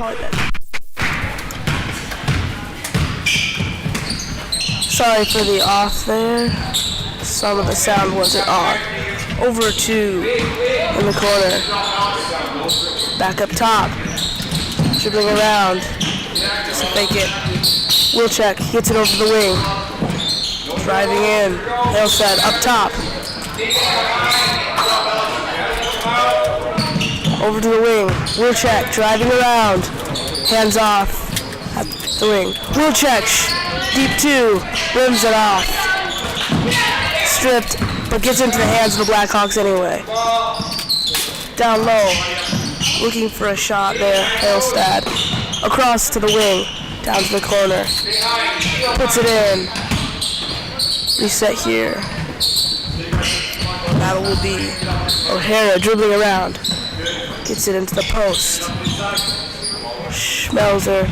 probably better. Sorry for the off there. Some of the sound wasn't on. Over to in the corner. Back up top. Dribbling around. Just fake it. Wilczek gets it over the wing. Driving in. Hailstead up top. Over to the wing. Wilczek driving around. Hands off at the wing. Wilczek deep two. Rims it off. Stripped, but gets into the hands of the Blackhawks anyway. Down low. Looking for a shot there. Hailstead. Across to the wing. Down to the corner. Puts it in. Reset here. That will be O'Hara dribbling around. Gets it into the post. Schmelzer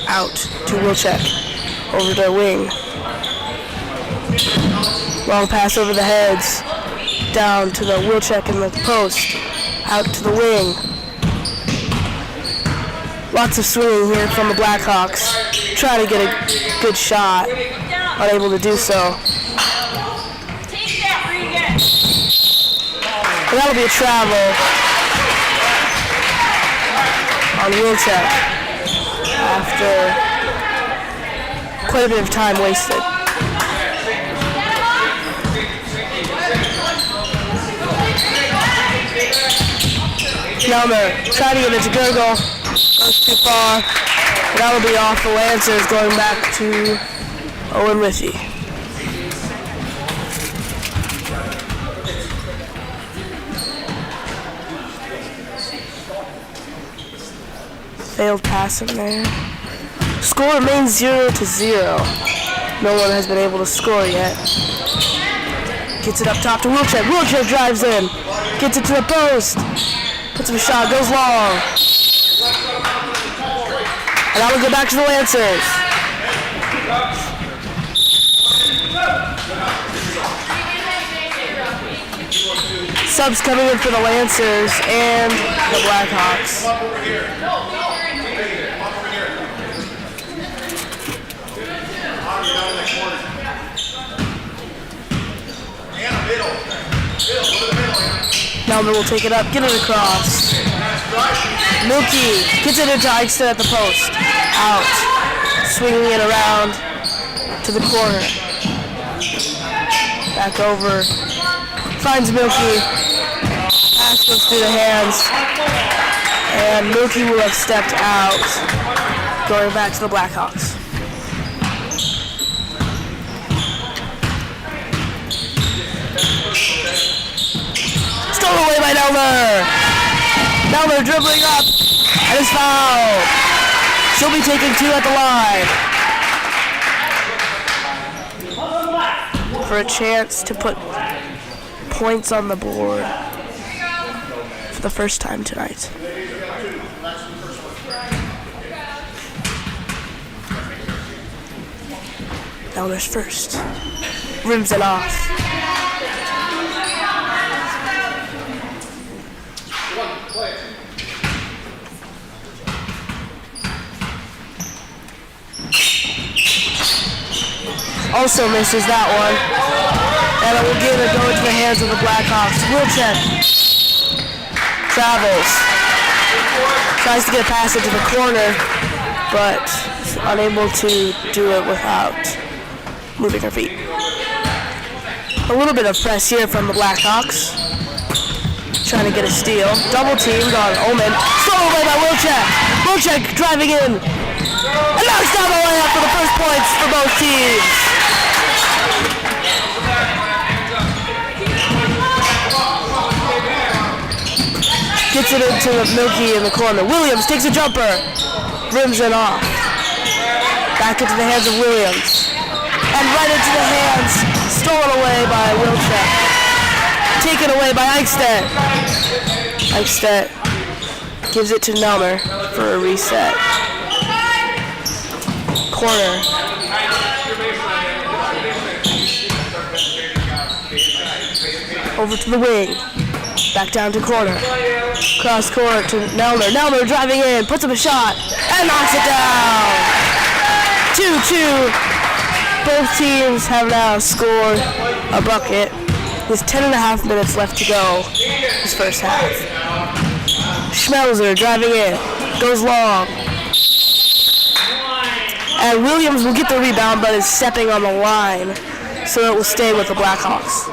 out to Wilczek. Over to the wing. Long pass over the heads. Down to the Wilczek in the post. Out to the wing. Lots of swinging here from the Blackhawks. Trying to get a good shot. Unable to do so. And that'll be a travel on Wilczek after quite a bit of time wasted. Nelmer trying to get it to Gurgle. Goes too far. That'll be off the Lancers, going back to Owen-Withee. Failed pass in there. Score remains 0-0. No one has been able to score yet. Gets it up top to Wilczek. Wilczek drives in. Gets it to the post. Puts up a shot. Goes long. And that will go back to the Lancers. Subs coming in for the Lancers and the Blackhawks. Melvin will take it up, get it across. Milky gets it into Eichstead at the post. Out. Swinging it around to the corner. Back over. Finds Milky. Pass goes through the hands. And Milky will have stepped out. Going back to the Blackhawks. Stolen away by Nelmer. Nelmer dribbling up. And is fouled. She'll be taking two at the line. For a chance to put points on the board for the first time tonight. Nelmer's first. Rims it off. Also misses that one. And it will go into the hands of the Blackhawks. Wilczek travels. Tries to get a pass into the corner, but is unable to do it without moving her feet. A little bit of press here from the Blackhawks. Trying to get a steal. Double teamed on Omen. Stolen away by Wilczek. Wilczek driving in. And knocks down the layup for the first points for both teams. Gets it into the Milky in the corner. Williams takes a jumper. Rims it off. Back into the hands of Williams. And right into the hands. Stolen away by Wilczek. Taken away by Eichstedt. Eichstedt gives it to Nelmer for a reset. Corner. Over to the wing. Back down to corner. Cross court to Nelner. Nelner driving in, puts up a shot, and knocks it down. 2-2. Both teams have now scored a bucket with 10.5 minutes left to go this first half. Schmelzer driving in, goes long. And Williams will get the rebound, but is stepping on the line, so it will stay with the Blackhawks.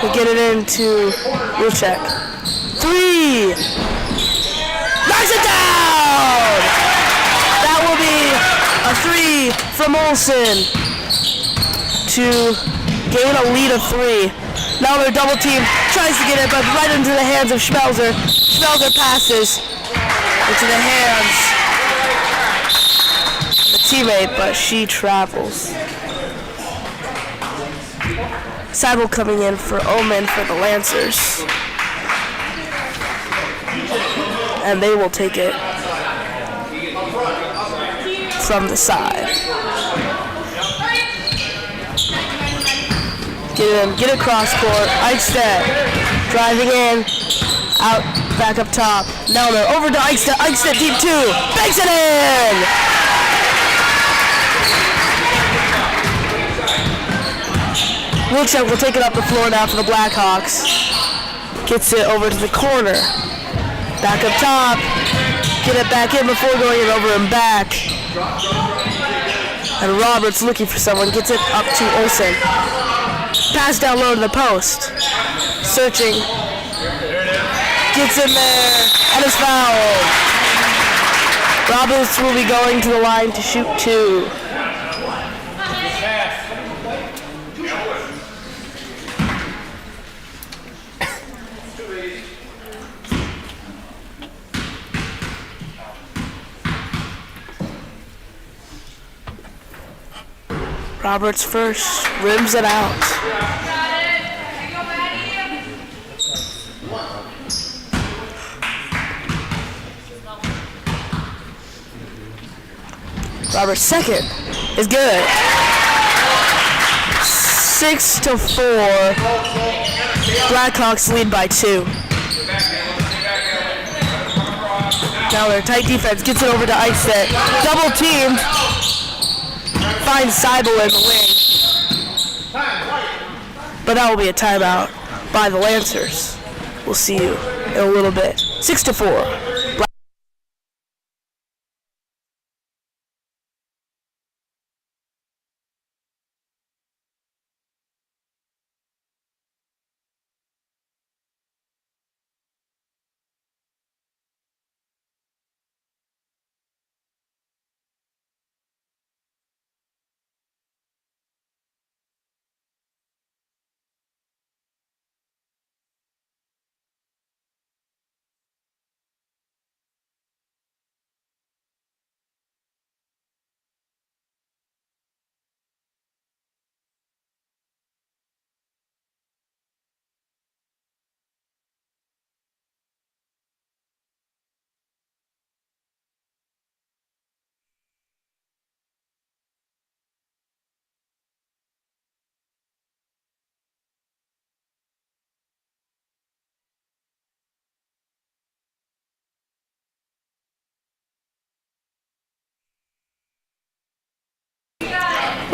We'll get it into Wilczek. 3! Knocks it down! That will be a 3 from Olsen to gain a lead of 3. Now their double team tries to get it, but right into the hands of Schmelzer. Schmelzer passes into the hands of a teammate, but she travels. Seibel coming in for Omen for the Lancers. And they will take it from the side. Get it cross court. Eichstedt driving in, out, back up top. Nelner over to Eichstedt. Eichstedt deep 2, banks it in. Wilczek will take it up the floor now for the Blackhawks. Gets it over to the corner. Back up top. Get it back in before going it over and back. And Roberts looking for someone. Gets it up to Olsen. Pass down low to the post. Searching. Gets in there. And is fouled. Roberts will be going to the line to shoot 2. Roberts first, rims it out. Roberts second is good. 6-4. Blackhawks lead by 2. Now their tight defense gets it over to Eichstedt. Double teamed. Finds Seibel in the wing. But that will be a timeout by the Lancers. We'll see you in a little bit. 6-4.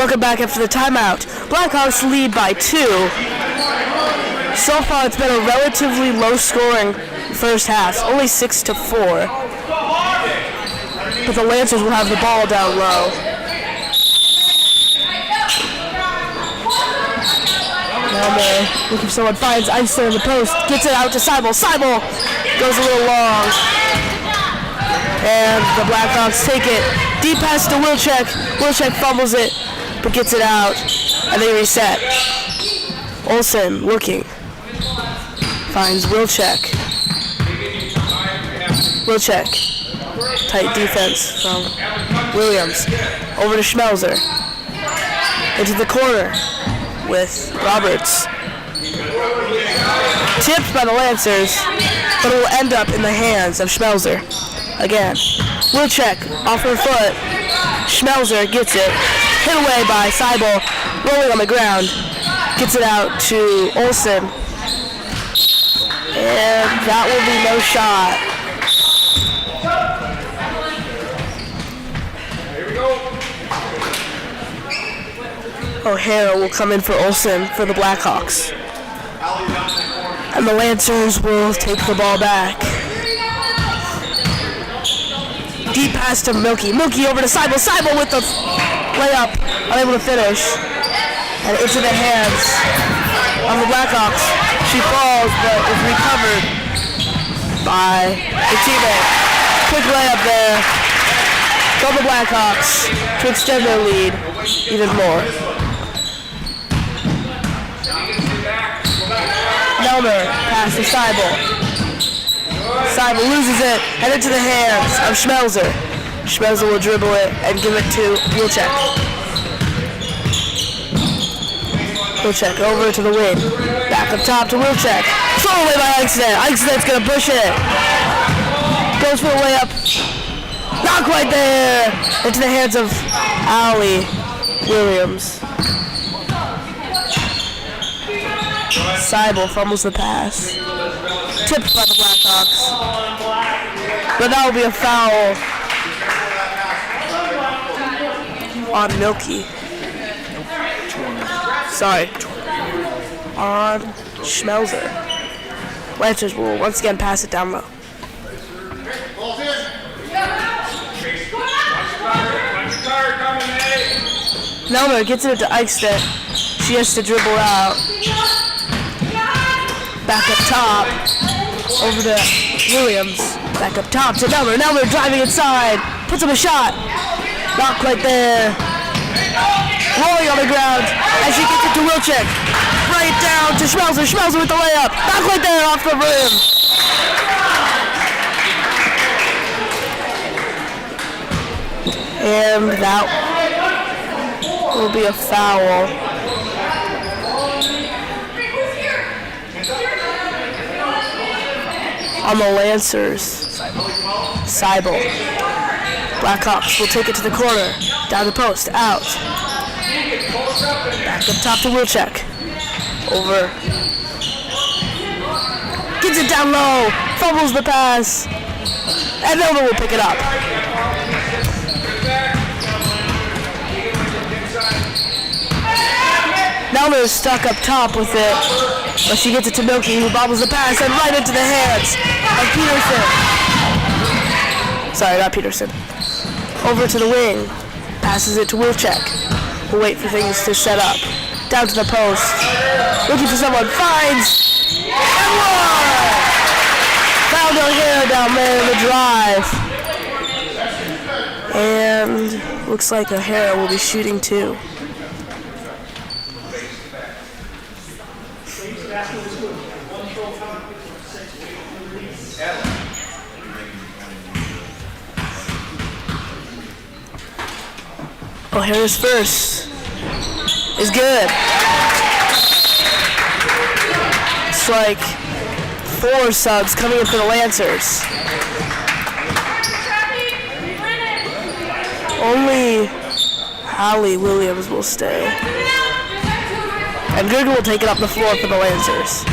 Welcome back after the timeout. Blackhawks lead by 2. So far, it's been a relatively low-scoring first half, only 6-4. But the Lancers will have the ball down low. Now they're looking for someone, finds Einstein in the post, gets it out to Seibel. Seibel goes a little long. And the Blackhawks take it. Deep pass to Wilczek. Wilczek fumbles it, but gets it out, and they reset. Olsen looking. Finds Wilczek. Wilczek. Tight defense from Williams. Over to Schmelzer. Into the corner with Roberts. Tipped by the Lancers, but it will end up in the hands of Schmelzer. Again. Wilczek off her foot. Schmelzer gets it. Hit away by Seibel. Rolling on the ground. Gets it out to Olsen. And that will be no shot. O'Hara will come in for Olsen for the Blackhawks. And the Lancers will take the ball back. Deep pass to Milky. Milky over to Seibel. Seibel with the layup. Unable to finish. And into the hands of the Blackhawks. She falls, but is recovered by the teammate. Quick layup there from the Blackhawks to extend their lead even more. Nelmer pass to Seibel. Seibel loses it, and into the hands of Schmelzer. Schmelzer will dribble it and give it to Wilczek. Wilczek over to the wing. Back up top to Wilczek. Throw away by Eichstedt. Eichstedt's going to push it. Goes for the layup. Not quite there. Into the hands of Allie Williams. Seibel fumbles the pass. Tipped by the Blackhawks. But that will be a foul on Milky. Sorry. On Schmelzer. Lancers will once again pass it down low. Nelmer gets it to Eichstedt. She has to dribble out. Back up top. Over to Williams. Back up top to Nelmer. Nelmer driving inside. Puts up a shot. Not quite there. Rolling on the ground as she gets it to Wilczek. Right down to Schmelzer. Schmelzer with the layup. Not quite there off the rim. And that will be a foul. On the Lancers. Seibel. Blackhawks will take it to the corner. Down the post. Out. Back up top to Wilczek. Over. Gets it down low. Fumbles the pass. And Nelmer will pick it up. Nelmer is stuck up top with it. But she gets it to Milky, who bobbles the pass and right into the hands of Peterson. Sorry, not Peterson. Over to the wing. Passes it to Wilczek. We'll wait for things to set up. Down to the post. Looking for someone. Finds. And one! Found O'Hara down there in the drive. And looks like O'Hara will be shooting too. O'Hara's first is good. It's like 4 subs coming in for the Lancers. Only Allie Williams will stay. And Gerger will take it up the floor for the Lancers.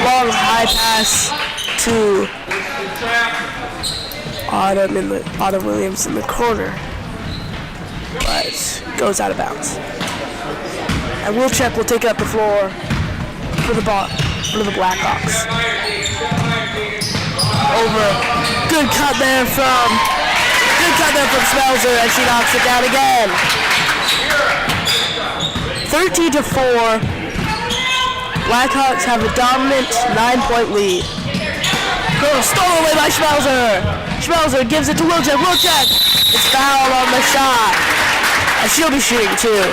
Long high pass to Autumn Williams in the corner, but goes out of bounds. And Wilczek will take it up the floor for the Blackhawks. Over. Good cut there from Schmelzer, and she knocks it down again. 13-4. Blackhawks have a dominant 9-point lead. Stolen away by Schmelzer. Schmelzer gives it to Wilczek. Wilczek is fouled on the shot. And she'll be shooting too.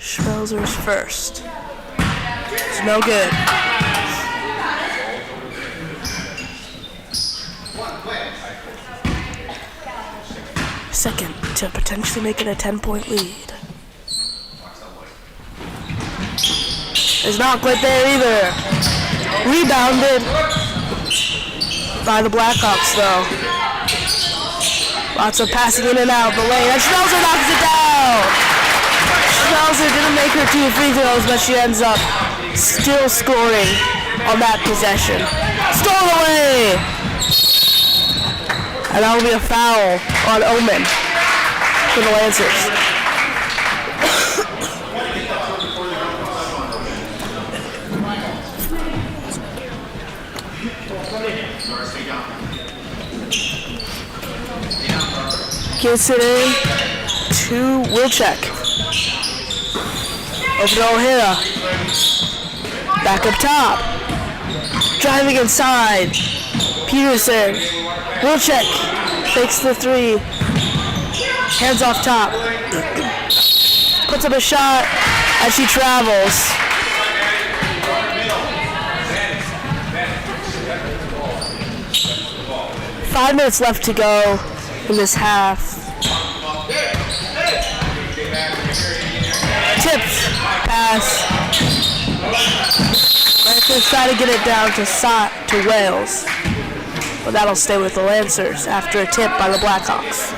Schmelzer's first. It's no good. second to potentially make it a 10-point lead. It's not quite there either. Rebounded by the Blackhawks though. Lots of passing in and out the lane. And Schmelzer knocks it down. Schmelzer didn't make her 2 free throws, but she ends up still scoring on that possession. Stolen away! And that will be a foul on Omen for the Lancers. Gets it in to Wilczek. Over to O'Hara. Back up top. Driving inside. Peterson. Wilczek takes the 3. Hands off top. Puts up a shot as she travels. Five minutes left to go in this half. Tipped pass. Lancers try to get it down to Wales, but that'll stay with the Lancers after a tip by the Blackhawks.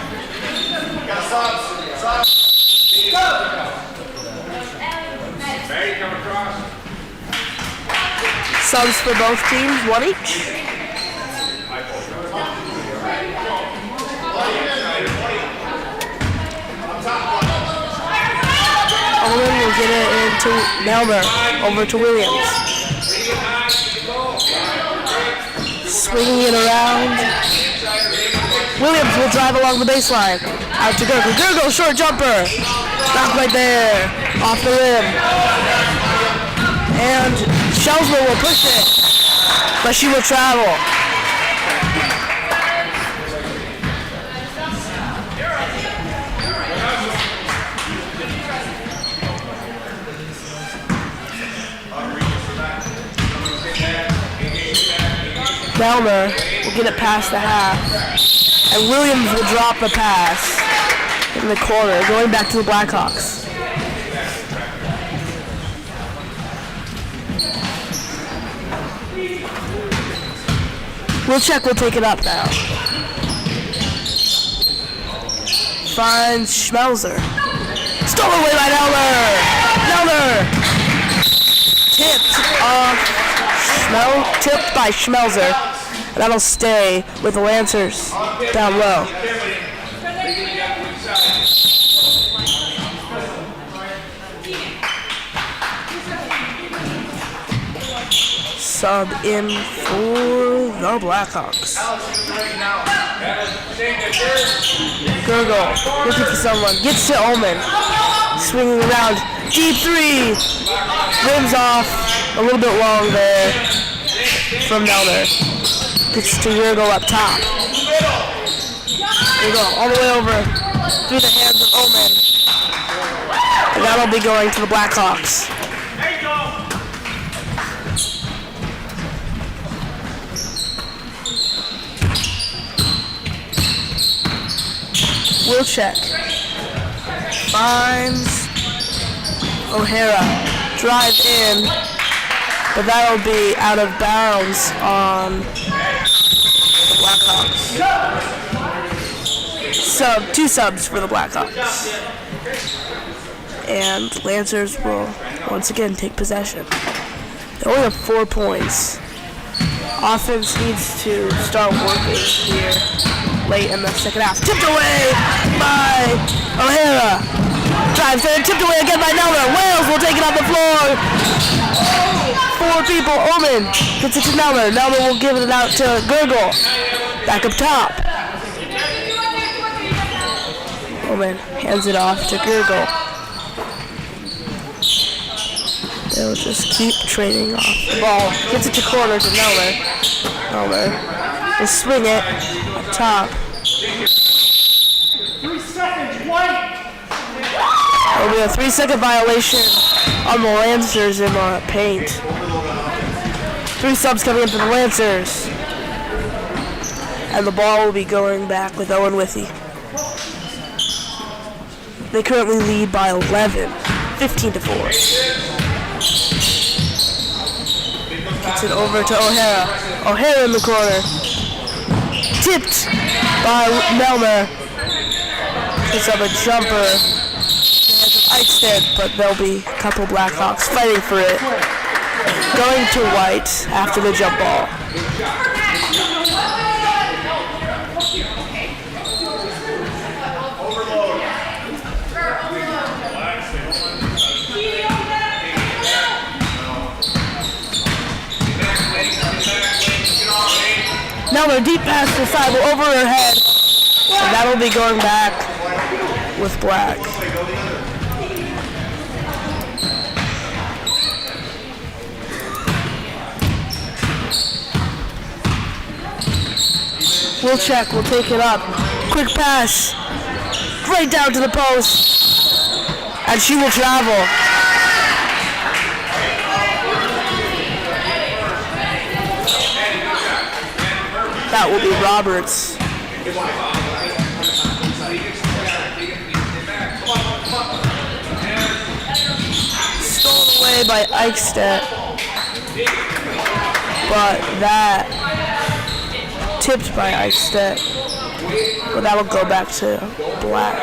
Subs for both teams, 1 each. Owen will get it into Melmer, over to Williams. Swinging it around. Williams will drive along the baseline. Out to Gurgle. Gurgle, short jumper. Not quite there. Off the rim. And Schelsmer will push it, but she will travel. Melmer will get it past the half, and Williams will drop the pass in the corner, going back to the Blackhawks. Wilczek will take it up now. Finds Schmelzer. Stolen away by Nelder! Nelder! Tipped by Schmelzer. That'll stay with the Lancers down low. Sub in for the Blackhawks. Gurgle looking for someone. Gets to Omen. Swinging around. Deep 3. Rims off. A little bit long there from Nelder. Gets to Gurgle up top. Gurgle all the way over through the hands of Omen. And that'll be going to the Blackhawks. Wilczek finds O'Hara. Drive in, but that'll be out of bounds on the Blackhawks. Two subs for the Blackhawks. And Lancers will once again take possession. They only have 4 points. Offense needs to start working here late in the second half. Tipped away by O'Hara. Drives in, tipped away again by Nelder. Wales will take it off the floor. 4 people. Omen gets it to Nelder. Nelder will give it out to Gurgle. Back up top. Omen hands it off to Gurgle. They'll just keep trading off the ball. Gets it to corner to Nelder. Nelder will swing it up top. 3 seconds, white! There'll be a 3-second violation on the Lancers in paint. 3 subs coming in for the Lancers. And the ball will be going back with Owen-Withee. They currently lead by 11, 15-4. Gets it over to O'Hara. O'Hara in the corner. Tipped by Melmer. Puts up a jumper. Eichstätt, but there'll be a couple Blackhawks fighting for it. Going to White after the jump ball. Melmer deep pass to Seibel over her head. And that'll be going back with Black. We'll check, we'll take it up. Quick pass. Right down to the post. And she will travel. That will be Roberts. Stolen away by Eichstätt. But that tipped by Eichstätt. But that will go back to Black.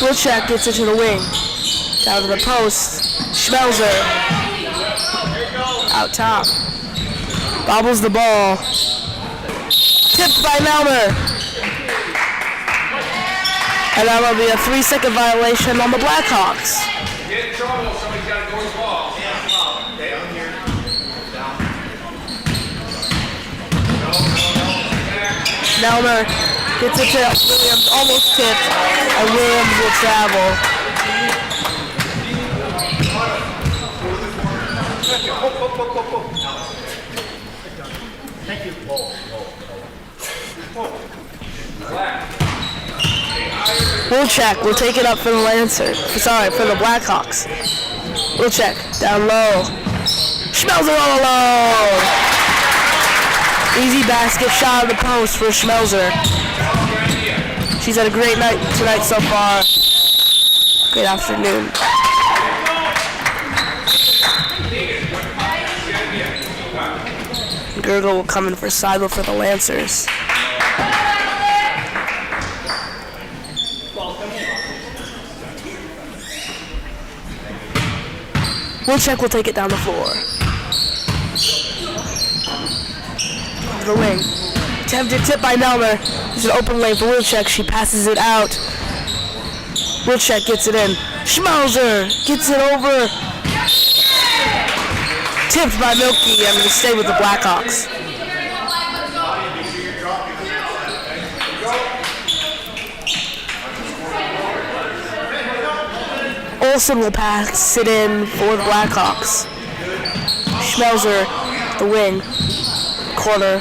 Wilczek gets it to the wing. Down to the post. Schmelzer. Out top. Bobbles the ball. Tipped by Melmer. And that will be a 3-second violation on the Blackhawks. Get in trouble, somebody's got to go to the ball. Okay, I'm here. Melmer gets it to Williams, almost tipped, and Williams will travel. Thank you. Wilczek will take it up for the Lancers. Sorry, for the Blackhawks. Wilczek down low. Schmelzer all alone. Easy basket shot of the post for Schmelzer. She's had a great night tonight so far. Great afternoon. Gergel will come in for Seibel for the Lancers. Wilczek will take it down the floor. To the wing. Attempted tip by Melmer. There's an open lane for Wilczek. She passes it out. Wilczek gets it in. Schmelzer gets it over. Tipped by Milky and will stay with the Blackhawks. Olsen will pass it in for the Blackhawks. Schmelzer, the wing, corner.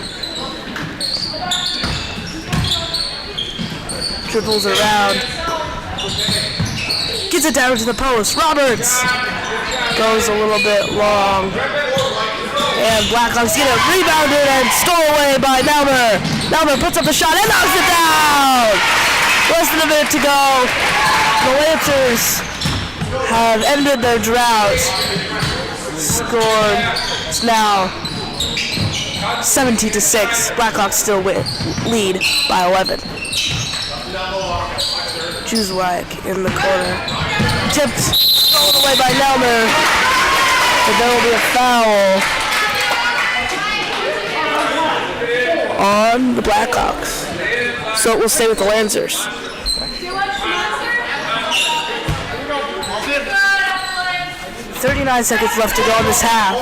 Dribbles around. Gets it down to the post. Roberts goes a little bit long. And Blackhawks get it rebounded and stole away by Melmer. Melmer puts up the shot and knocks it down. Less than a minute to go. The Lancers have ended their drought. Scored. It's now 17-6. Blackhawks still lead by 11. Juzwak in the corner. Tipped. Stolen away by Melmer. But there will be a foul on the Blackhawks. So it will stay with the Lancers. 39 seconds left to go in this half.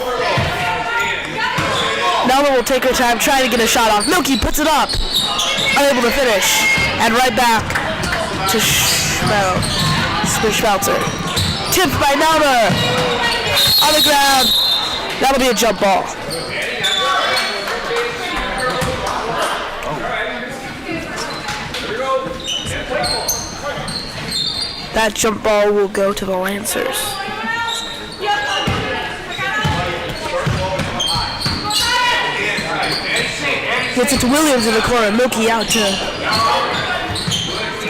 Melmer will take her time, trying to get a shot off. Milky puts it up. Unable to finish. And right back to Schmelzer. Tipped by Melmer. On the ground. That'll be a jump ball. That jump ball will go to the Lancers. Gets it to Williams in the corner. Milky out to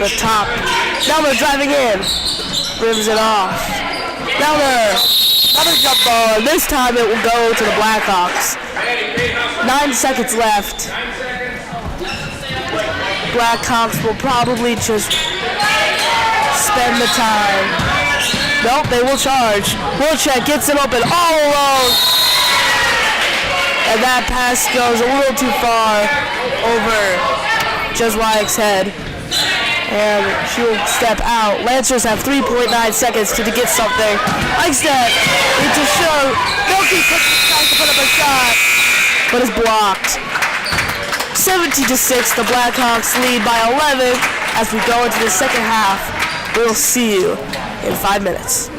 the top. Nelmer driving in. Rims it off. Nelmer. Another jump ball. And this time it will go to the Blackhawks. 9 seconds left. Blackhawks will probably just spend the time. Nope, they will charge. Wilczek gets it open all alone. And that pass goes a little too far over Jezwiak's head. And she will step out. Lancers have 3.9 seconds to get something. Eichstadt needs to show. Milky tries to put up a shot, but is blocked. 17-6, the Blackhawks lead by 11 as we go into the second half. We'll see you in 5 minutes.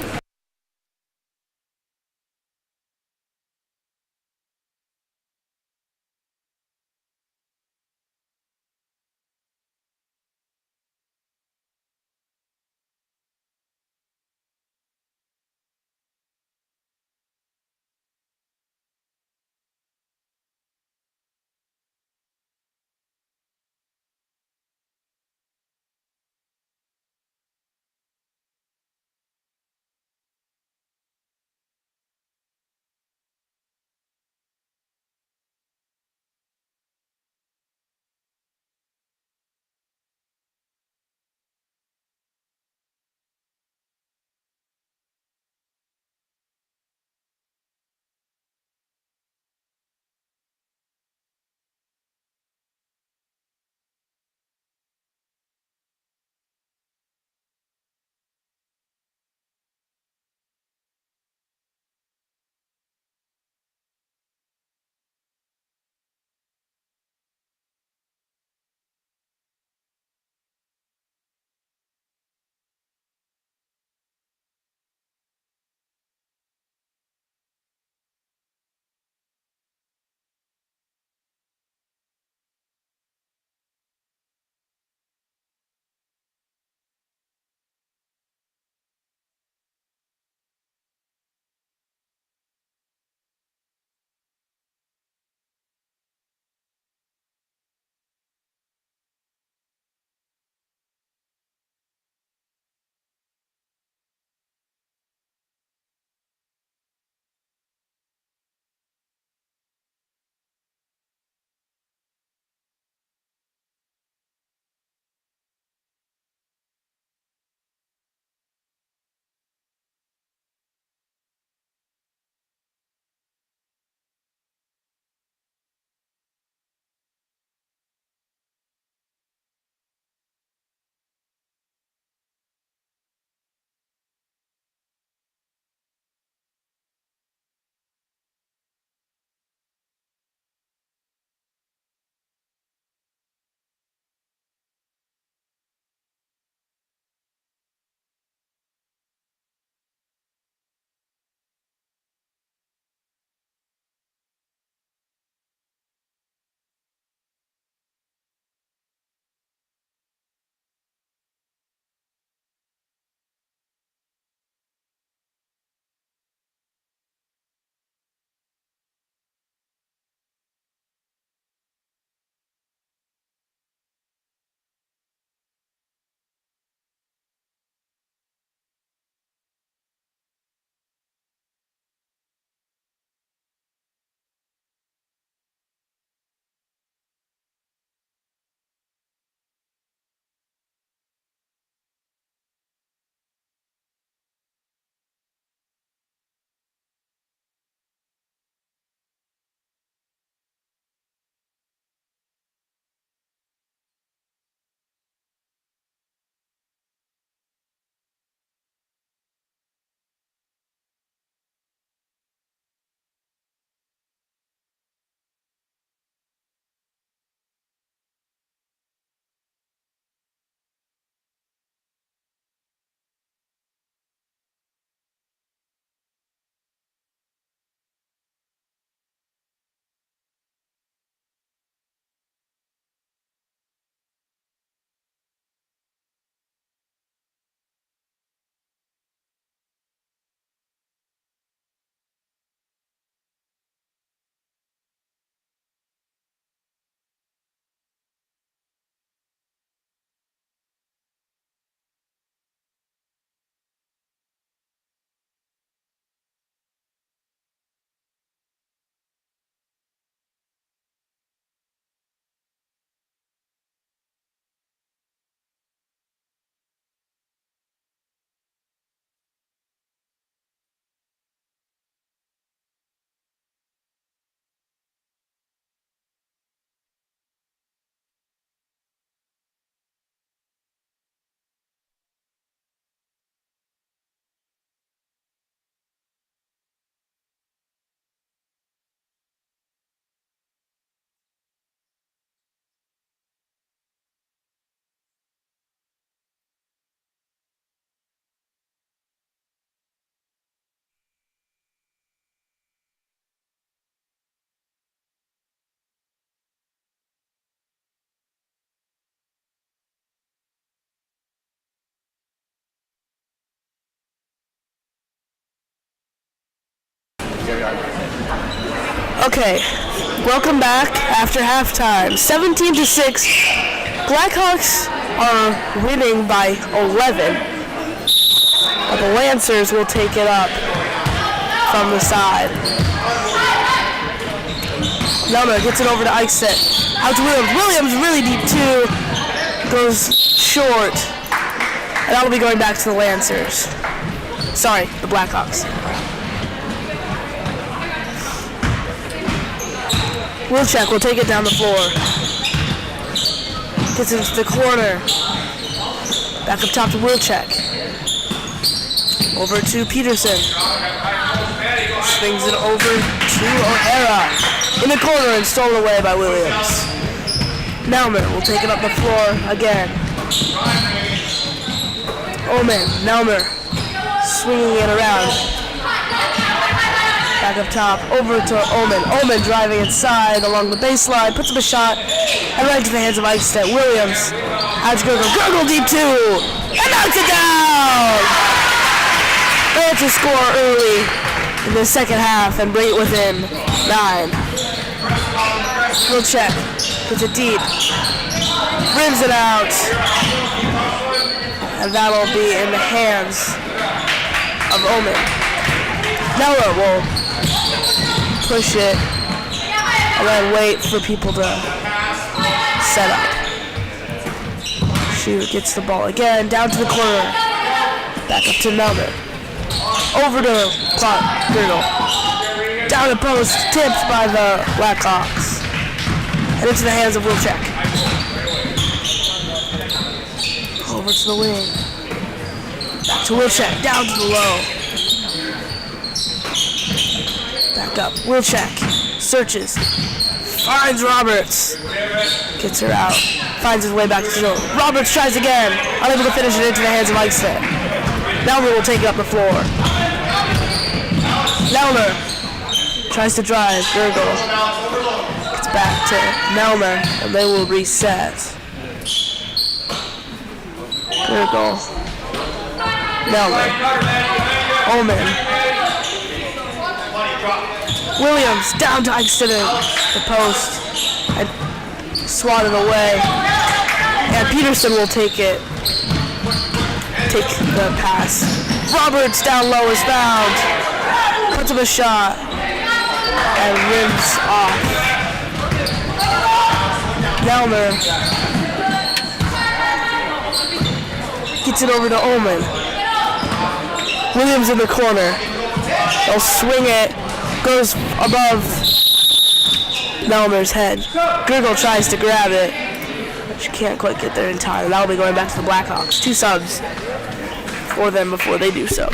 Okay, welcome back after halftime. 17-6. Blackhawks are winning by 11. But the Lancers will take it up from the side. Nelmer gets it over to Eichstätt. Out to Williams. Williams really deep too. Goes short. And that'll be going back to the Lancers. Sorry, the Blackhawks. Wilczek will take it down the floor. Gets it into the corner. Back up top to Wilczek. Over to Peterson. Swings it over to O'Hara. In the corner and stolen away by Williams. Nelmer will take it up the floor again. Omen, Nelmer. Swinging it around. Back up top, over to Omen. Omen driving inside along the baseline, puts up a shot, and right into the hands of Eichstätt. Williams, out to Gurgle. Gurgle deep two, and knocks it down! They have to score early in the second half and bring it within 9. Wilczek gets it deep, rims it out, and that'll be in the hands of Omen. Nello will push it and then wait for people to set up. Shoot, gets the ball again, down to the corner. Back up to Nelmer. Over to Gurgle. Down the post, tipped by the Blackhawks. And into the hands of Wilczek. Over to the wing. Back to Wilczek, down to the low. Back up, Wilczek searches, finds Roberts, gets her out, finds his way back to Joe. Roberts tries again, unable to finish it into the hands of Eichstätt. Nelmer will take it up the floor. Nelmer tries to drive, Gurgle gets back to Nelmer, and they will reset. Gurgle, Nelmer, Omen. Williams down to Eichstätt, the post, and swatted away. And Peterson will take the pass. Roberts down low is found, puts up a shot, and rims off. Nelmer gets it over to Omen. Williams in the corner. They'll swing it. Goes above Nelmer's head. Gurgle tries to grab it. She can't quite get there in time. That'll be going back to the Blackhawks. 2 subs for them before they do so.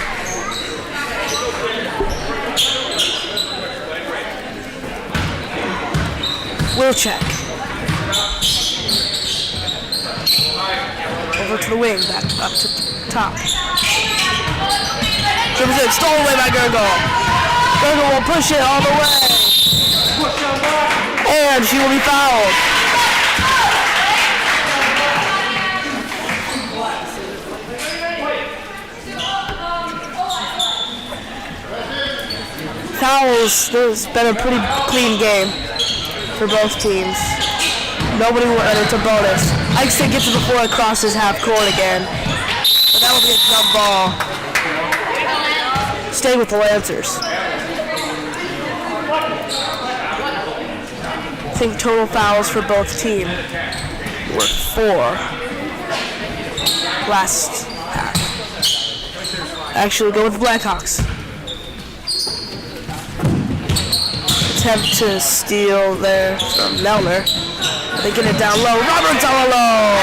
Wilczek. Over to the wing. Back up to top. Dribbles it. Stolen away by Gurgle. Gurgle will push it all the way. And she will be fouled. Fouls. This has been a pretty clean game for both teams. Nobody will enter to bonus. Eichstätt gets it before it crosses half court again. But that will be a jump ball. Stay with the Lancers. I think total fouls for both teams were 4 last half. Actually, go with the Blackhawks. Attempt to steal there from Nelmer. They get it down low. Roberts all alone.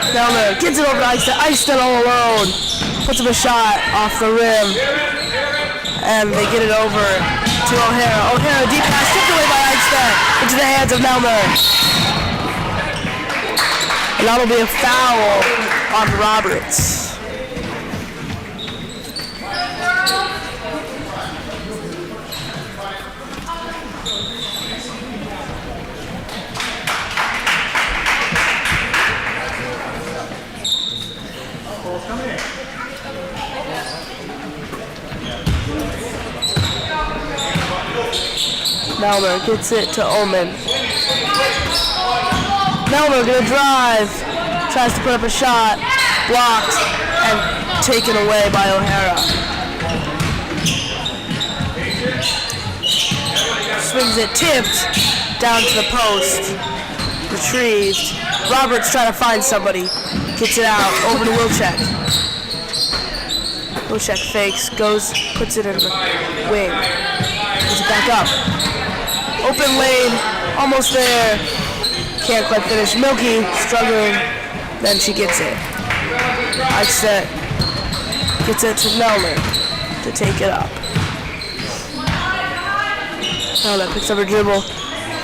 Nelmer gets it over to Eichstätt. Eichstätt all alone. Puts up a shot off the rim. And they get it over to O'Hara. O'Hara, deep pass, tipped away by Eichstätt into the hands of Nelmer. And that'll be a foul on Roberts. Melner gets it to Omen. Melner gonna drive. Tries to put up a shot. Blocked and taken away by O'Hara. Swings it, tipped down to the post. Retrieved. Roberts trying to find somebody. Gets it out. Over to Wilczek. Wilczek fakes. Goes. Puts it in the wing. Puts it back up. Open lane. Almost there. Can't quite finish. Milky struggling. Then she gets it. Ice set. Gets it to Melner to take it up. Melner picks up her dribble.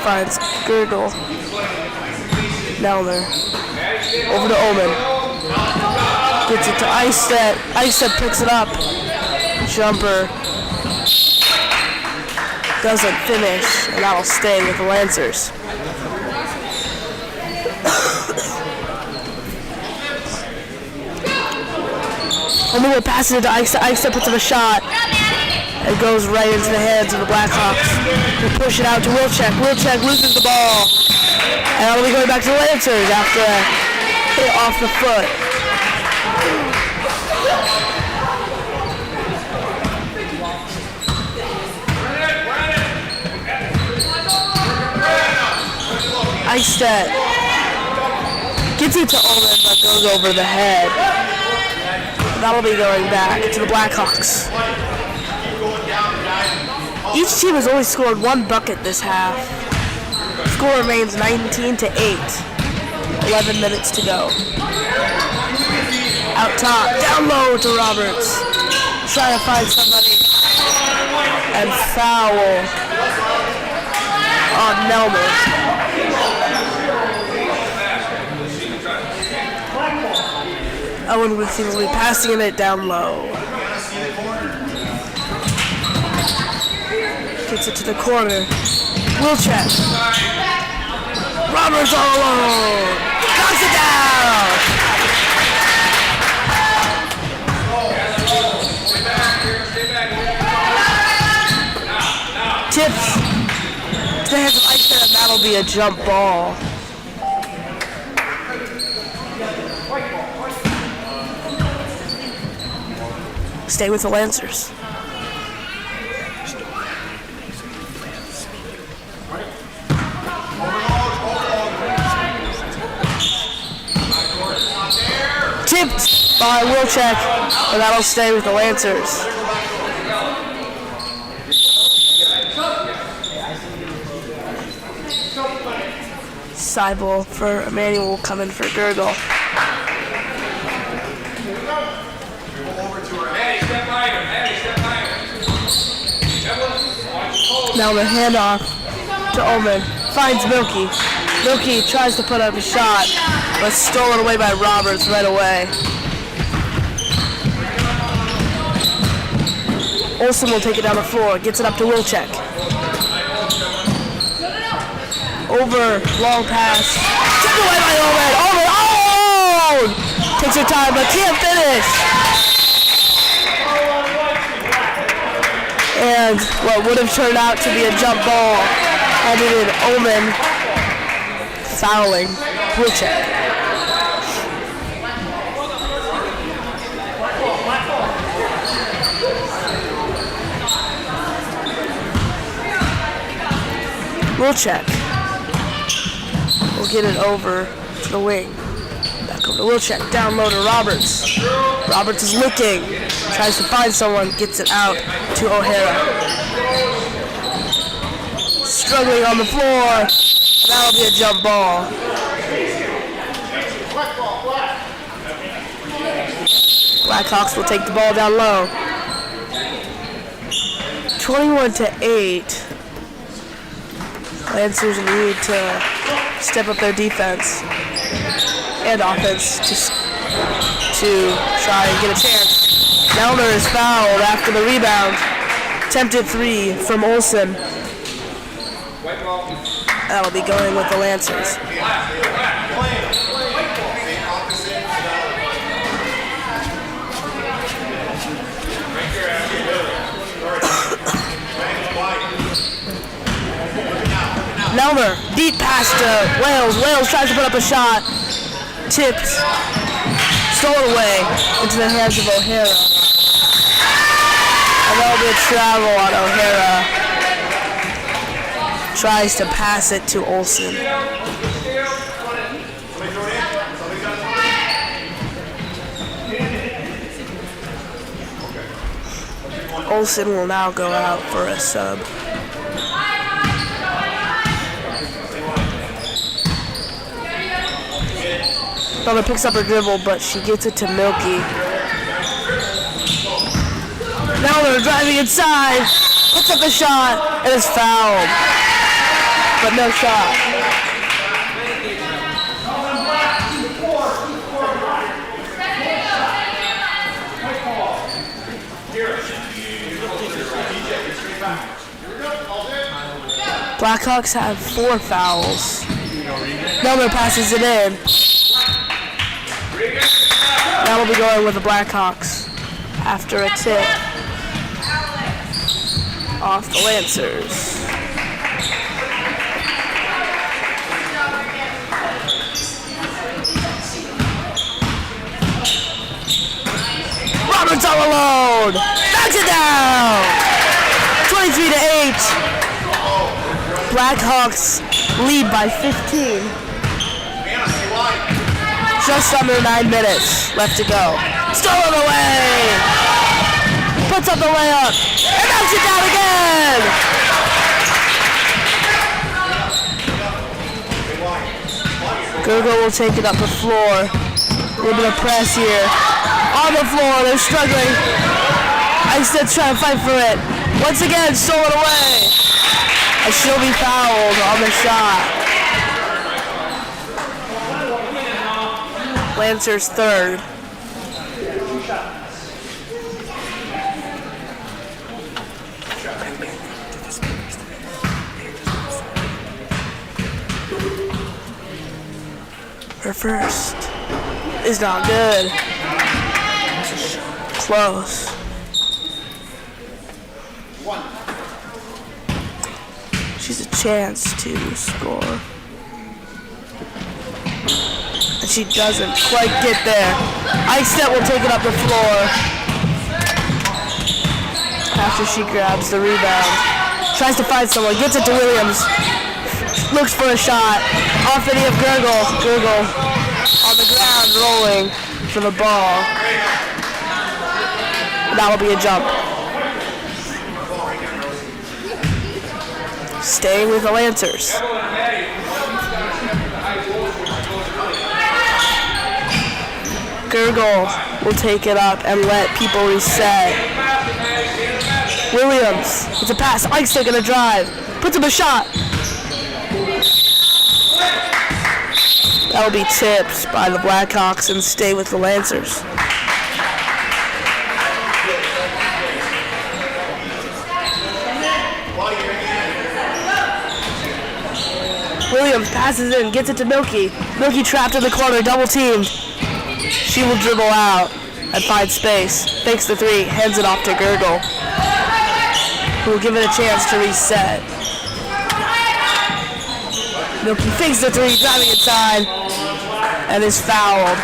Finds Gurgle. Melner. Over to Omen. Gets it to Ice set. Ice set picks it up. Jumper. Doesn't finish. And that'll stay with the Lancers. Omen will pass it to Ice. Ice puts up a shot. It goes right into the hands of the Blackhawks. They push it out to Wilczek. Wilczek loses the ball. And that'll be going back to the Lancers after a hit off the foot. Ice gets it to Omen, but goes over the head. That'll be going back to the Blackhawks. Each team has only scored one bucket this half. Score remains 19-8. 11 minutes to go. Out top, down low to Roberts. Trying to find somebody. And foul on Melner. Owen-Withee will be passing it down low. Gets it to the corner. Wilczek. Roberts all alone. Knocks it down. Tips to the hands of Ice, and that'll be a jump ball. Stay with the Lancers. Tipped by Wilczek, and that'll stay with the Lancers. Seibel for Immanuel will come in for Gurgle. Now the handoff to Omen. Finds Milky. Milky tries to put up a shot, but stolen away by Roberts right away. Olsen will take it down the floor. Gets it up to Wilczek. Over, long pass. Taken away by Owen. Owen, oh! Takes her time, but can't finish. And what would have turned out to be a jump ball ended in Omen fouling Wilczek. Wilczek will get it over to the wing. Back over to Wilczek, down low to Roberts. Roberts is looking, tries to find someone, gets it out to O'Hara. Struggling on the floor, and that'll be a jump ball. Blackhawks will take the ball down low. 21-8. Lancers need to step up their defense and offense to try and get a chance. Melner is fouled after the rebound. Attempted three from Olsen. That'll be going with the Lancers. Melner, deep pass to Wales. Wales tries to put up a shot. Tipped. Stolen away into the hands of O'Hara. And that'll be a travel on O'Hara. Tries to pass it to Olsen. Olsen will now go out for a sub. Melner picks up her dribble, but she gets it to Milky. Melner driving inside, puts up the shot, and is fouled. But no shot. Blackhawks have 4 fouls. Melner passes it in. That'll be going with the Blackhawks after a tip off the Lancers. Roberts all alone. Knocks it down. 23-8. Blackhawks lead by 15. Just under 9 minutes left to go. Stolen away. Puts up the layup. And knocks it down again. Gergo will take it up the floor. A little bit of press here. On the floor, they're struggling. Eichsted's trying to fight for it. Once again, stolen away. And she'll be fouled on the shot. Lancers third. Her first is not good. Close. She's a chance to score. And she doesn't quite get there. Eichstedt will take it up the floor after she grabs the rebound. Tries to find someone, gets it to Williams. Looks for a shot. Off the knee of Gergel. Gergel on the ground rolling for the ball. That'll be a jump. Staying with the Lancers. Gergel will take it up and let people reset. Williams, it's a pass. Eichstedt gonna drive. Puts up a shot. That'll be tipped by the Blackhawks and stay with the Lancers. Williams passes in, gets it to Milky. Milky trapped in the corner, double teamed. She will dribble out and find space. Fakes the three, hands it off to Gergel, who will give it a chance to reset. Milky fakes the three, driving inside, and is fouled.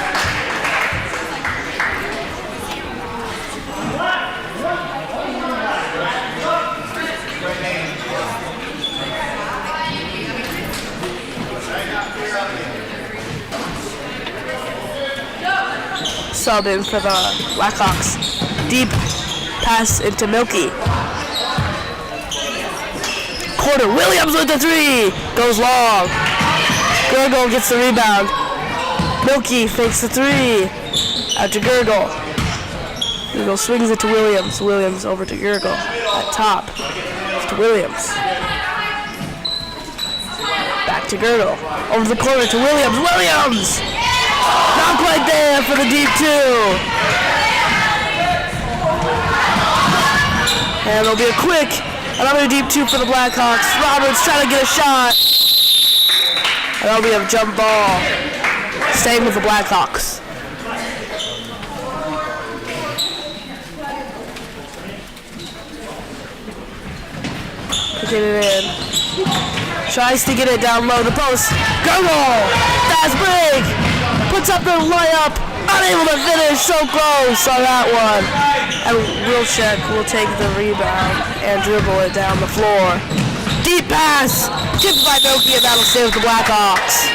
Sub in for the Blackhawks. Deep pass into Milky. Corner, Williams with the three. Goes long. Gergel gets the rebound. Milky fakes the three. Out to Gergel. Gergel swings it to Williams. Williams over to Gergel. At top. To Williams. Back to Gergel. Over the corner to Williams. Williams! Not quite there for the deep two. And it'll be a quick, another deep two for the Blackhawks. Roberts trying to get a shot. And that'll be a jump ball. Staying with the Blackhawks. Get it in. Tries to get it down low. The post. Gurgle. Fast break. Puts up the layup. Unable to finish. So close on that one. And Wilczek will take the rebound and dribble it down the floor. Deep pass. Tipped by Noki, and that'll save the Blackhawks.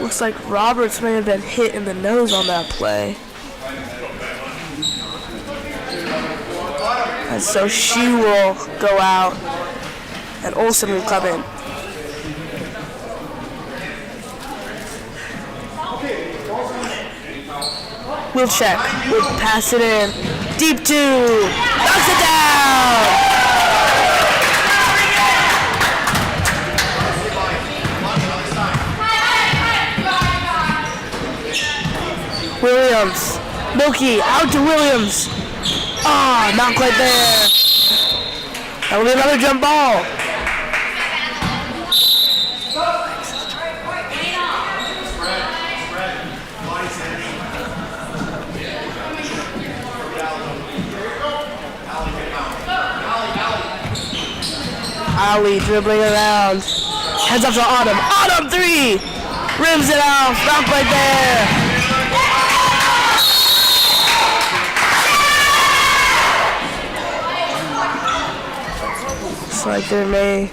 Looks like Roberts may have been hit in the nose on that play. And so she will go out, and Olsen will come in. Wilczek will pass it in. Deep two. Knocks it down. Williams. Milky out to Williams. Ah, not quite there. That will be another jump ball. Ali dribbling around. Heads up to Autumn. Autumn three. Rims it off. Not quite there. Looks like there may.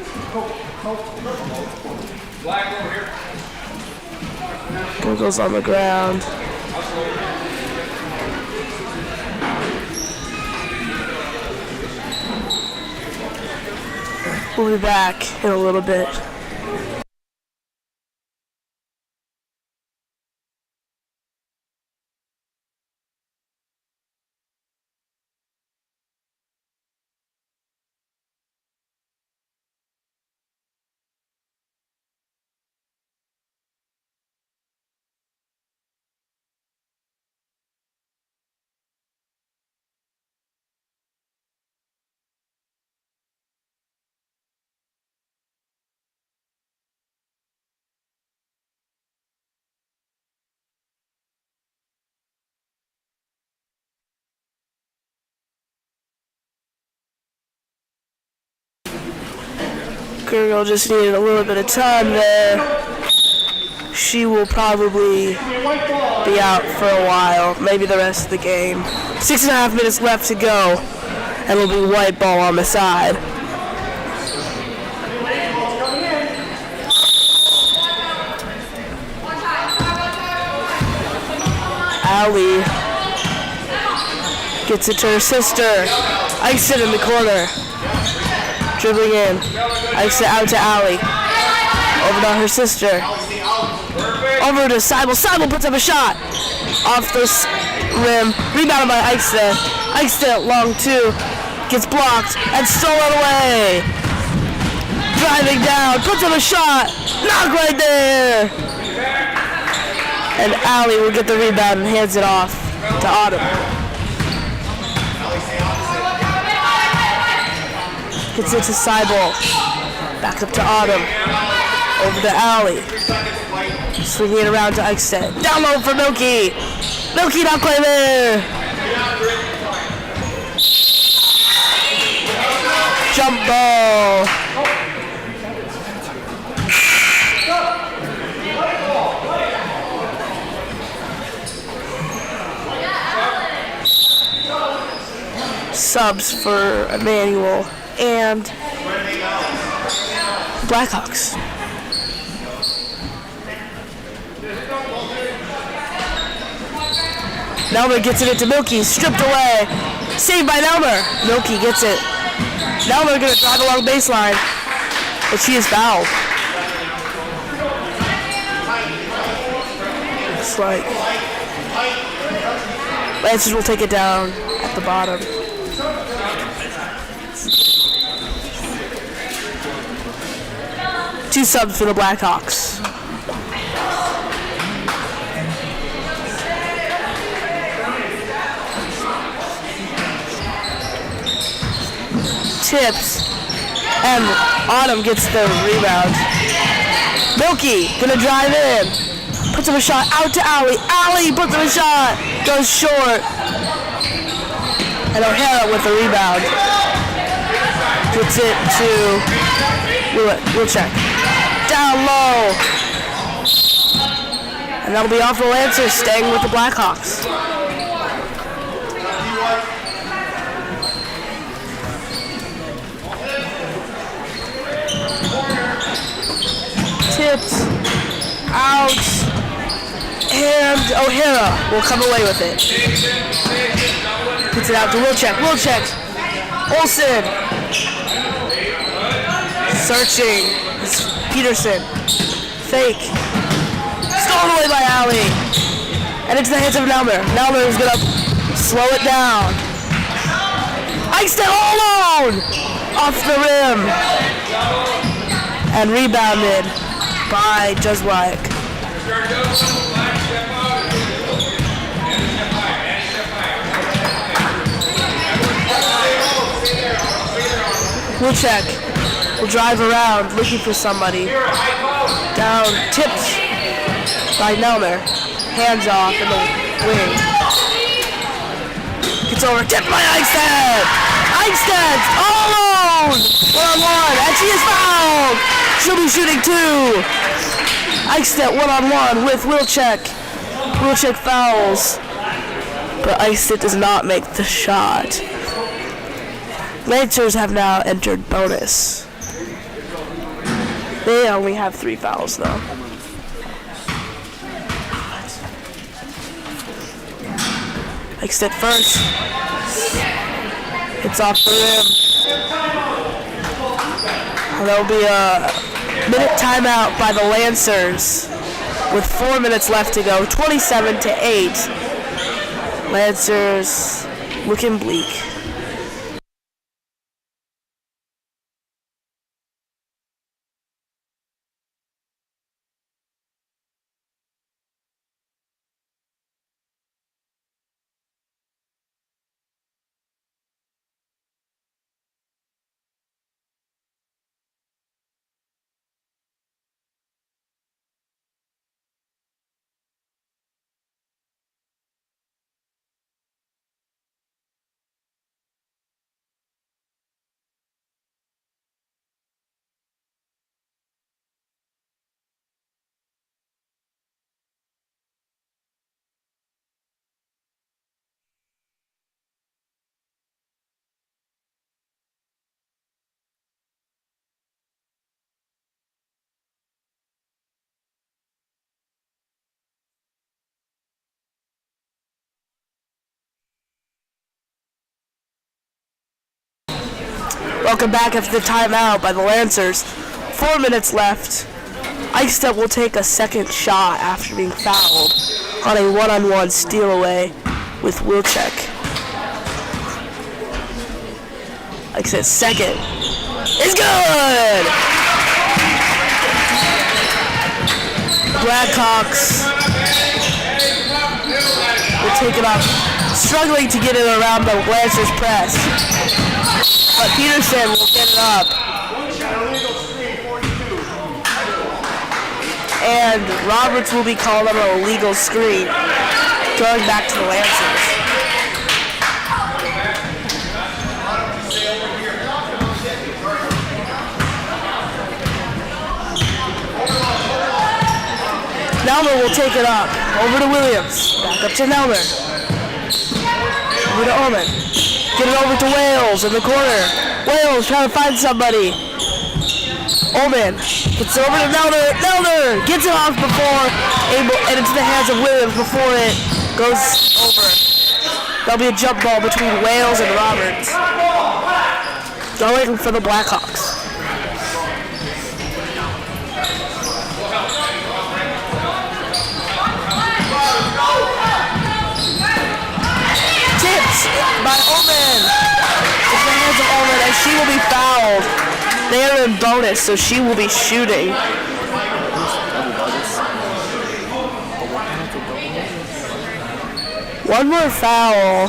Google's on the ground. We'll be back in a little bit. Girl just needed a little bit of time there. She will probably be out for a while, maybe the rest of the game. 6.5 minutes left to go, and it'll be white ball on the side. Ali gets it to her sister. Iced it in the corner. Dribbling in. Iced it out to Ali. Over to her sister. Over to Seibel. Seibel puts up a shot. Off the rim. Rebounded by Eichstedt. Eichstedt long two. Gets blocked and stolen away. Driving down. Puts up a shot. Not right there. And Ali will get the rebound and hands it off to Autumn. Gets it to Seibel. Back up to Autumn. Over to Ali. Swinging it around to Eichstedt. Down low for Milky. Milky not quite there. Jump ball. Subs for Immanuel and Blackhawks. Nelmer gets it into Milky, stripped away. Saved by Nelmer. Milky gets it. Nelmer gonna drive along baseline, but she is fouled. Looks like Lancers will take it down at the bottom. Two subs for the Blackhawks. Tips, and Autumn gets the rebound. Milky gonna drive in. Puts up a shot out to Alley. Alley puts up a shot. Goes short. And O'Hara with the rebound. Gets it to Wilczek. Down low. And that'll be off the Lancers, staying with the Blackhawks. Tipped. Out. And O'Hara will come away with it. Puts it out to Wilczek. Wilczek. Olsen. Searching. It's Peterson. Fake. Stolen away by Alley. And into the hands of Nelmer. Nelmer is going to slow it down. Eichstätt all alone. Off the rim. And rebounded by Juswiak. Wilczek will drive around looking for somebody. Down, tipped by Nelmer. Hands off in the wing. Gets over, tipped by Eichstätt! Eichstätt all alone! One-on-one, and she is fouled! She'll be shooting two! Eichstätt one-on-one with Wilczek. Wilczek fouls, but Eichstätt does not make the shot. Lancers have now entered bonus. They only have 3 fouls though. Eichstätt first. It's off the rim. There'll be a minute timeout by the Lancers with 4 minutes left to go. 27-8. Lancers looking bleak. Welcome back after the timeout by the Lancers. 4 minutes left. Eichstätt will take a second shot after being fouled on a one-on-one steal away with Wilczek. Eichstätt's second is good! The Blackhawks will take it off, struggling to get it around the Lancers press. But Peterson will get it up. And Roberts will be called on an illegal screen, going back to the Lancers. Nelmer will take it up. Over to Williams. Back up to Nelmer. Over to Owen. Get it over to Wales in the corner. Wales trying to find somebody. Omen gets it over to Nelder. Nelder gets it off before able, and into the hands of Williams before it goes over. There'll be a jump ball between Wales and Roberts. Going for the Blackhawks. By Omen. It's the hands of Omen, and she will be fouled. They are in bonus, so she will be shooting. One more foul.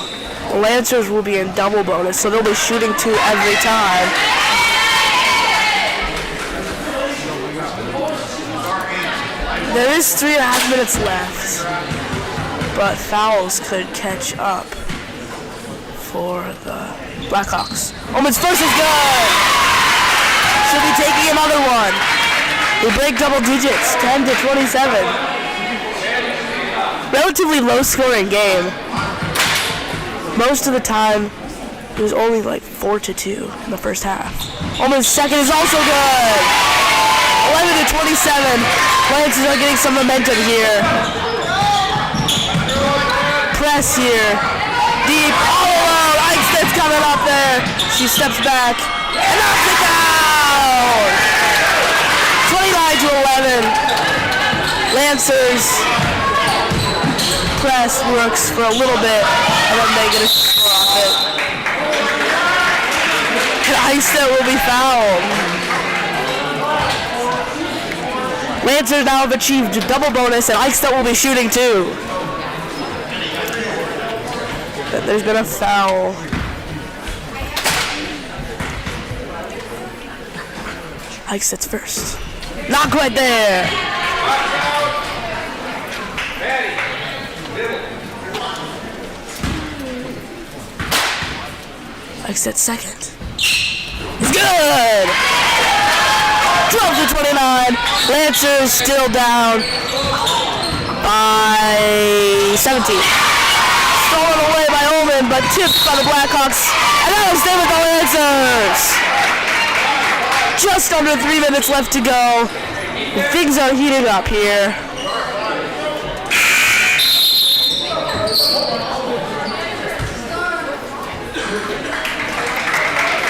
The Lancers will be in double bonus, so they'll be shooting 2 every time. There is 3.5 minutes left, but fouls could catch up for the Blackhawks. Omen's first is good. Should be taking another one. We break double digits, 10-27. Relatively low-scoring game. Most of the time, it was only like 4-2 in the first half. Omen's second is also good. 11-27. Lancers are getting some momentum here. Press here. Deep, all alone. Eichstedt's coming up there. She steps back and knocks it down. 29-11. Lancers press works for a little bit, and then they get a score off it. And Eichstedt will be fouled. Lancers now have achieved a double bonus, and Eichstedt will be shooting too. But there's been a foul. Eichstedt's first. Not quite there. Eichstedt's second. It's good! 12-29. Lancers still down by 17. Stolen away by Omen, but tipped by the Blackhawks. And that'll stay with the Lancers. Just under 3 minutes left to go. Things are heating up here.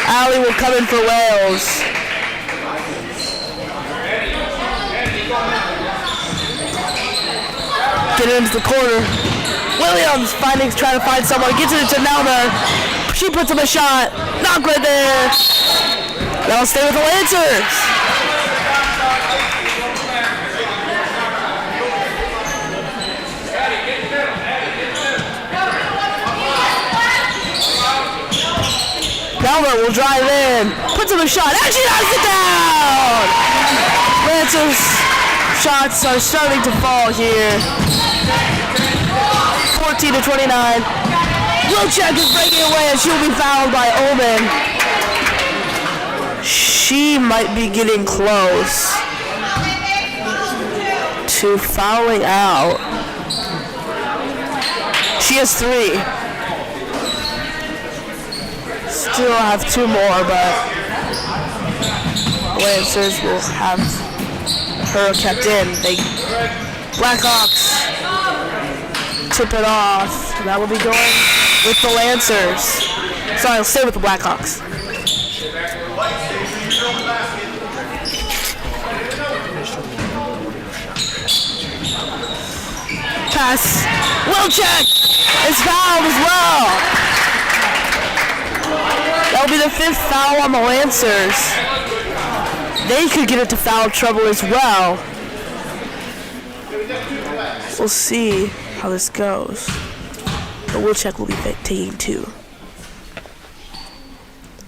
Alley will come in for Wales. Get into the corner. Williams trying to find someone. Gets it to Nelmer. She puts him a shot. Not good there. That'll stay with the Lancers. Nelmer will drive in. Puts him a shot. And she knocks it down. Lancers shots are starting to fall here. 14-29. Wilczek is breaking away and she'll be fouled by Omen. She might be getting close to fouling out. She has 3. Still have 2 more, but Lancers will have her kept in. Blackhawks tip it off. That will be going with the Lancers. Sorry, I'll stay with the Blackhawks. Pass. Wilczek is fouled as well. That'll be the 5th foul on the Lancers. They could get into foul trouble as well. We'll see how this goes. But Wilczek will be taking 2.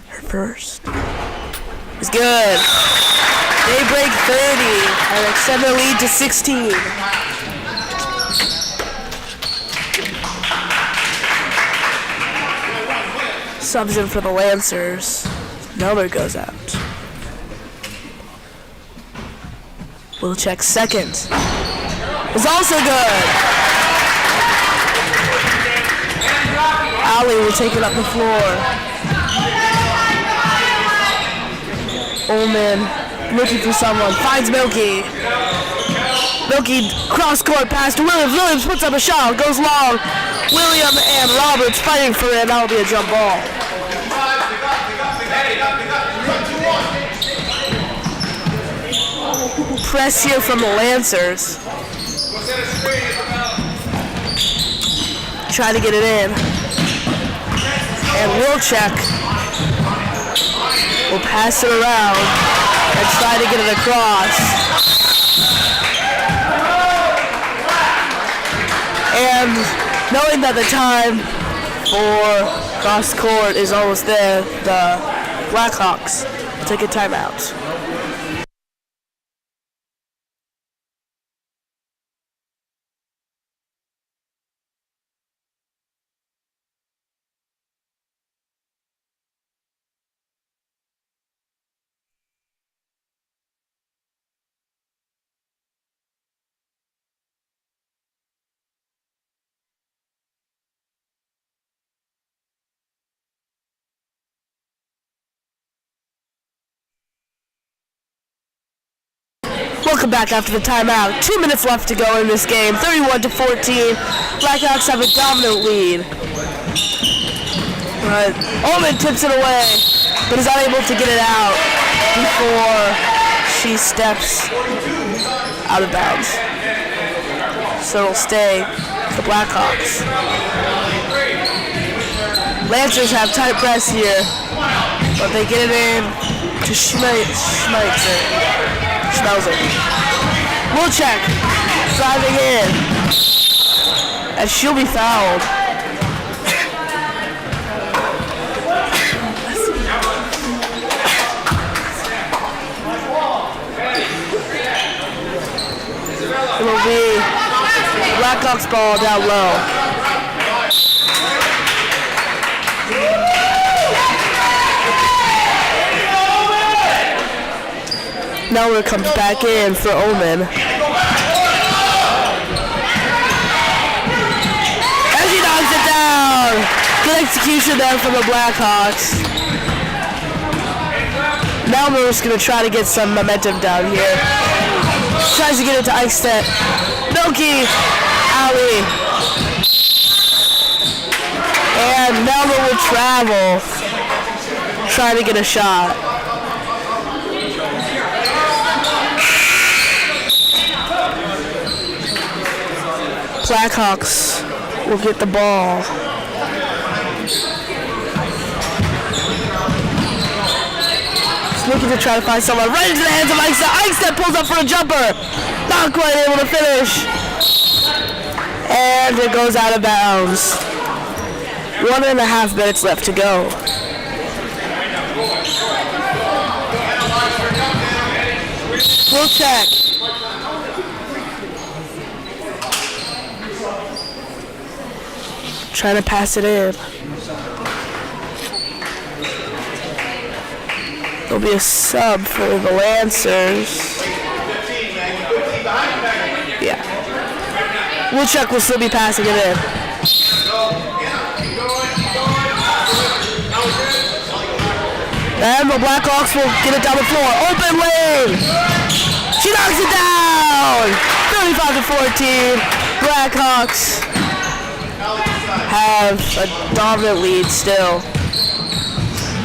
Her first is good. They break 30 and extend their lead to 16. Subs in for the Lancers. Nelmer goes out. Wilczek's second is also good. Ali will take it up the floor. Ullman looking for someone. Finds Milky. Milky cross court pass to Williams. Williams puts up a shot. Goes long. William and Roberts fighting for it. That'll be a jump ball. Press here from the Lancers. Try to get it in. And Wilczek will pass it around and try to get it across. And knowing that the time for cross court is almost there, the Blackhawks take a timeout. Welcome back after the timeout. 2 minutes left to go in this game. 31-14. Blackhawks have a dominant lead. But Owen tips it away, but is unable to get it out before she steps out of bounds. So it'll stay the Blackhawks. Lancers have tight press here, but they get it in to Schmelzer. Wilczek driving in, and she'll be fouled. It'll be Blackhawks ball down low. Neller comes back in for Omen. And she knocks it down. Good execution there from the Blackhawks. Neller going to try to get some momentum down here. Tries to get it to Eichstedt. Noki. Alley. And Neller will travel. Trying to get a shot. Blackhawks will get the ball. He's looking to try to find someone right into the hands of Eichstedt. Eichstedt pulls up for a jumper. Not quite able to finish. And it goes out of bounds. 1.5 minutes left to go. We'll check. Trying to pass it in. There'll be a sub for the Lancers. Yeah. Wilczek will still be passing it in. And the Blackhawks will get it down the floor. Open lane. She knocks it down. 35-14. Blackhawks have a dominant lead still.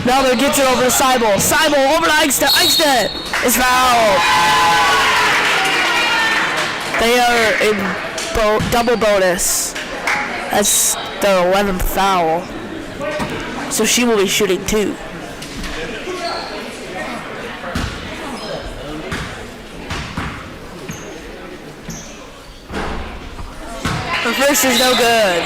Neller gets it over to Seibel. Seibel over to Eichstedt. Eichstedt is fouled. They are in double bonus. That's their 11th foul. So she will be shooting 2. Her first is no good.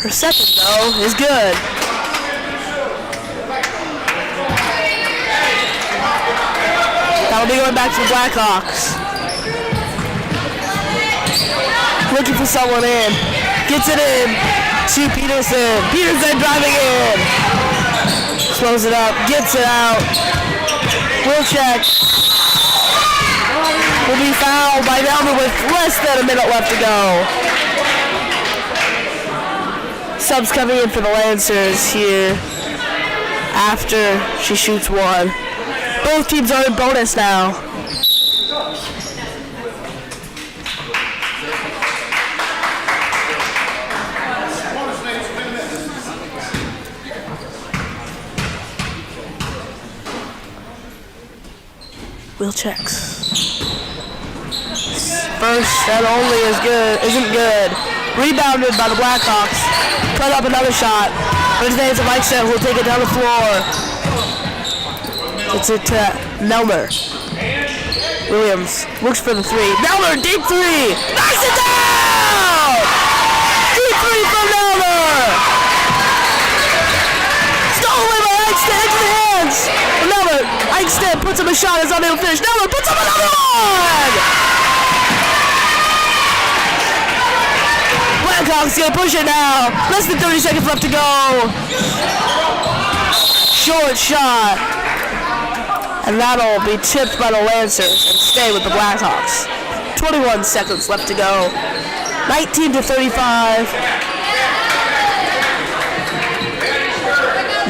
Her second, though, is good. That'll be going back to the Blackhawks. Looking for someone in. Gets it in to Peterson. Peterson driving in. Slows it up. Gets it out. Wilczek will be fouled by Nelman with less than a minute left to go. Subs coming in for the Lancers here after she shoots 1. Both teams are in bonus now. Wilczek's first and only isn't good. Rebounded by the Blackhawks. Put up another shot. But it's hands of Eichstedt who will take it down the floor. It's it to Neller. Williams looks for the 3. Neller, deep 3. Knocks it down! Deep 3 from Neller. Stolen away by Eichstedt into the hands. Neller, Eichstedt puts up a shot. It's unable to finish. Neller puts up another one! Blackhawks gonna push it now. Less than 30 seconds left to go. Short shot. And that'll be tipped by the Lancers and stay with the Blackhawks. 21 seconds left to go. 19-35.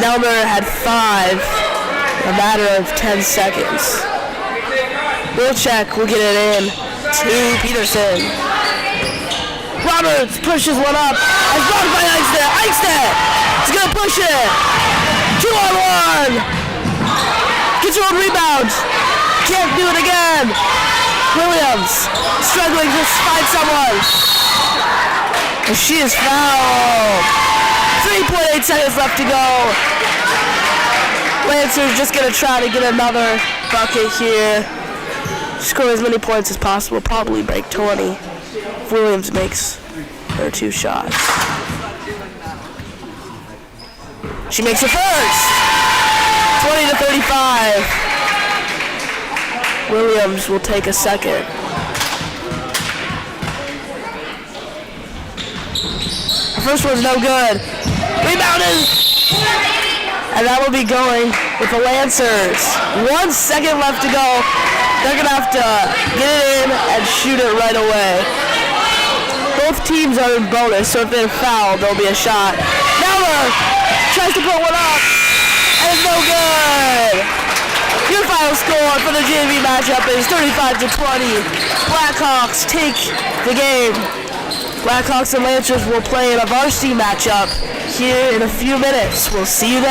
Nelmer had 5 in a matter of 10 seconds. Wilczek will get it in to Peterson. Roberts pushes one up. It's blocked by Eichstadt. Eichstadt is going to push it. 2-on-1. Gets her own rebound. Can't do it again. Williams struggling to find someone. And she is fouled. 3.8 seconds left to go. Lancers just going to try to get another bucket here. Score as many points as possible. Probably break 20 if Williams makes her 2 shots. She makes her first. 20-35. Williams will take a second. The first one's no good. Rebounded. And that will be going with the Lancers. 1 second left to go. They're going to have to get it in and shoot it right away. Both teams are in bonus, so if they're fouled, there'll be a shot. Nelmer tries to put one up, and it's no good. Your final score for the JV matchup is 35-20. Blackhawks take the game. Blackhawks and Lancers will play in a varsity matchup here in a few minutes. We'll see you then.